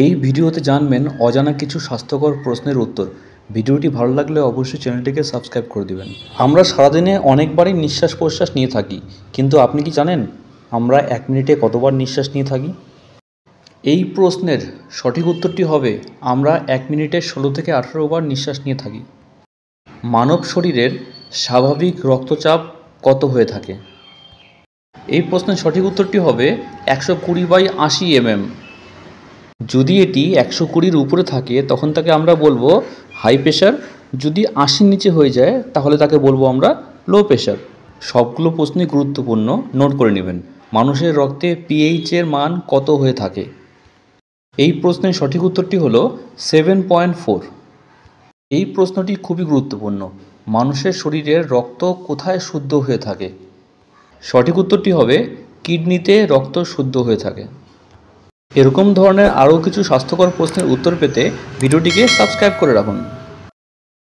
এই ভিডিওতে জানবেন অজানা কিছু স্বাস্থ্যকর প্রশ্নের উত্তর। ভিডিওটি ভালো লাগলে অবশ্যই চ্যানেলটিকে সাবস্ক্রাইব করে দিবেন। আমরা সারাদিনে অনেকবারই নিঃশ্বাস প্রশ্বাস নিয়ে থাকি, কিন্তু আপনি কি জানেন আমরা 1 মিনিটে কতবার নিঃশ্বাস নিয়ে থাকি? এই প্রশ্নের সঠিক উত্তরটি হবে আমরা 1 মিনিটে 16 থেকে 18 বার নিঃশ্বাস নিয়ে থাকি। মানব শরীরের স্বাভাবিক রক্তচাপ কত হয়ে থাকে? এই প্রশ্নের সঠিক উত্তরটি হবে 120/80 mm। যদি এটি 120-র উপরে থাকে তখন তাকে আমরা বলবো হাই প্রেশার, যদি 80-র নিচে হয়ে যায় তাহলে তাকে বলবো আমরা লো প্রেশার। সবগুলো প্রশ্নই গুরুত্বপূর্ণ, নোট করে নেবেন। মানুষের রক্তে পিএইচের মান কত হয়ে থাকে? এই প্রশ্নের সঠিক উত্তরটি হলো 7.4। এই প্রশ্নটি খুবই গুরুত্বপূর্ণ। মানুষের শরীরের রক্ত কোথায় শুদ্ধ হয়ে থাকে? সঠিক উত্তরটি হবে কিডনিতে রক্ত শুদ্ধ হয়ে থাকে। এরকম ধরনের আরও কিছু স্বাস্থ্যকর প্রশ্নের উত্তর পেতে ভিডিওটিকে সাবস্ক্রাইব করে রাখুন।